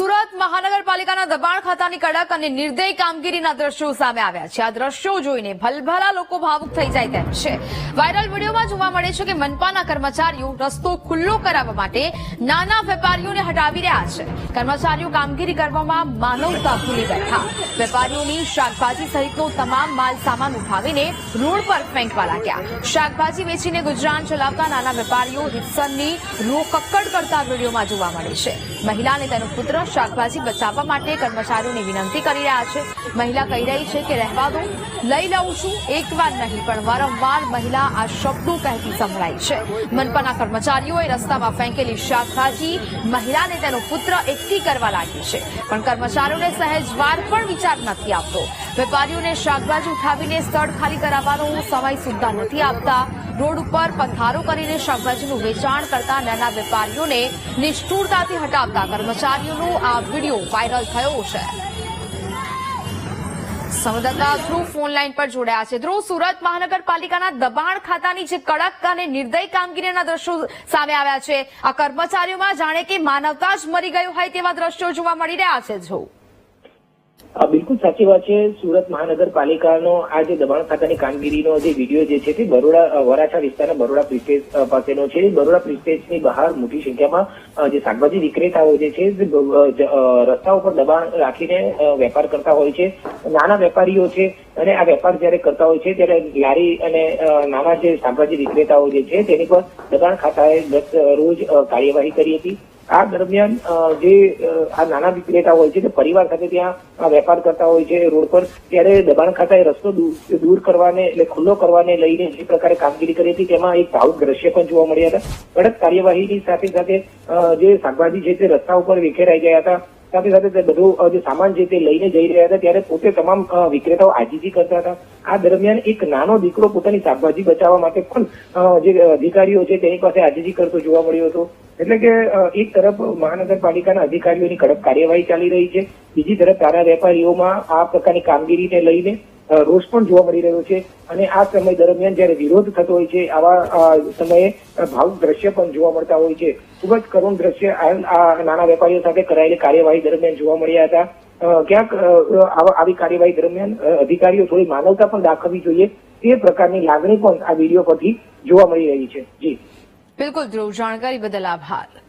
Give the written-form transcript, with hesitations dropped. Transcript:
સુરત મહાનગરપાલિકાના દબાણ ખાતાની કડક અને નિર્દય કામગીરીના દ્રશ્યો સામે આવ્યા છે। આ દ્રશ્યો જોઈને ભલભલા લોકો ભાવુક થઈ જાય તેમ છે। વાયરલ વિડીયોમાં જોવા મળે છે કે મનપાના કર્મચારીઓ રસ્તો ખુલ્લો કરાવવા માટે નાના વેપારીઓને હટાવી રહ્યા છે। કર્મચારીઓ કામગીરી કરવામાં માનવતા ભૂલી બેઠા। વેપારીઓની શાકભાજી સહિતનો તમામ માલ સામાન ઉઠાવીને રોડ પર ફેંકવા લાગ્યા। શાકભાજી વેચીને ગુજરાન ચલાવતા નાના વેપારીઓ રીતસરની રોકકડ કરતા વિડીયોમાં જોવા મળે છે। મહિલાને તેનો પુત્ર શાકભાજી બચાવવા માટે કર્મચારીઓને વિનંતી કરી રહ્યા છે। મહિલા કહી રહી છે કે રહેવા દો, લઈ લઉં છું, એકવાર નહીં પણ વારંવાર મહિલા આ શબ્દો કહેતી સંભળાઈ છે। મનપાના કર્મચારીઓએ રસ્તામાં ફેંકેલી શાકભાજી મહિલાને તેનો પુત્ર એકઠી કરવા લાગી છે, પણ કર્મચારીઓને સહેજવાર પણ વિચાર નથી આપતો। વેપારીઓને શાકભાજી ઉઠાવીને સ્થળ ખાલી કરાવવાનો સમય સુદ્ધા નથી આપતા। રોડ ઉપર પથારો કરીને શાકભાજીનું વેચાણ કરતા નાના વેપારીઓને નિષ્ઠુરતાથી હટાવતા કર્મચારીઓનો આ વિડીયો વાયરલ થયો છે। સંવાદદાતા ધ્રુવ ફોન લાઈન પર જોડાયા છે। ધ્રુવ, સુરત મહાનગરપાલિકાના દબાણ ખાતાની જે કડક અને નિર્દય કામગીરીના દ્રશ્યો સામે આવ્યા છે, આ કર્મચારીઓમાં જાણે કે માનવતા જ મરી ગયું હોય તેવા દ્રશ્યો જોવા મળી રહ્યા છે। જો બિલકુલ સાચી વાત છે। સુરત મહાનગરપાલિકાનો આ જે દબાણ ખાતાની કામગીરીનો જે વિડીયો જે છે તે બરોડા વરાછા વિસ્તારના બરોડા પ્રિસ્ટેજ પાસેનો છે। બરોડા પ્રિસ્ટેજની બહાર મોટી સંખ્યામાં જે શાકભાજી વિક્રેતાઓ જે છે રસ્તા ઉપર દબાણ રાખીને વેપાર કરતા હોય છે। નાના વેપારીઓ છે અને આ વેપાર જયારે કરતા હોય છે ત્યારે લારી અને નાના જે શાકભાજી વિક્રેતાઓ જે છે તેની પર દબાણ ખાતાએ રોજ કાર્યવાહી કરી હતી। આ દરમિયાન જે આ નાના વિક્રેતા હોય છે તે પરિવાર સાથે ત્યાં વેપાર કરતા હોય છે રોડ પર, ત્યારે દબાણ ખાતાએ રસ્તો દૂર કરવાને એટલે ખુલ્લો કરવાને લઈને જે પ્રકારે કામગીરી કરી હતી તેમાં એક ભાવુક દ્રશ્ય પણ જોવા મળ્યા હતા। કડક કાર્યવાહીની સાથે સાથે જે શાકભાજી છે તે રસ્તા ઉપર વિખેરાઈ ગયા હતા। સાથે સાથે તે બધું જે સામાન છે તે લઈને જઈ રહ્યા હતા ત્યારે પોતે તમામ વિક્રેતાઓ આજીજી કરતા હતા। આ દરમિયાન એક નાનો દીકરો પોતાની શાકભાજી બચાવવા માટે પણ જે અધિકારીઓ છે તેની પાસે આજીજી કરતો જોવા મળ્યો હતો। એટલે કે એક તરફ મહાનગરપાલિકાના અધિકારીઓની કડક કાર્યવાહી ચાલી રહી છે, બીજી તરફ નાના વેપારીઓમાં આ પ્રકારની કામગીરીને લઈને રોષ પણ જોવા મળી રહ્યો છે। અને આ સમય દરમિયાન જયારે વિરોધ થતો હોય છે આવા સમયે ભાવુક દ્રશ્ય પણ જોવા મળતા હોય છે। ખૂબ જ કરુણ દ્રશ્ય આ નાના વેપારીઓ સાથે કરાયેલી કાર્યવાહી દરમિયાન જોવા મળ્યા હતા। ક્યાંક આવી કાર્યવાહી દરમિયાન અધિકારીઓ થોડી માનવતા પણ દાખવવી જોઈએ તે પ્રકારની લાગણી પણ આ વિડીયો પરથી જોવા મળી રહી છે। જી બિલકુલ ધ્રુવ, જાણકારી બદલ આભાર।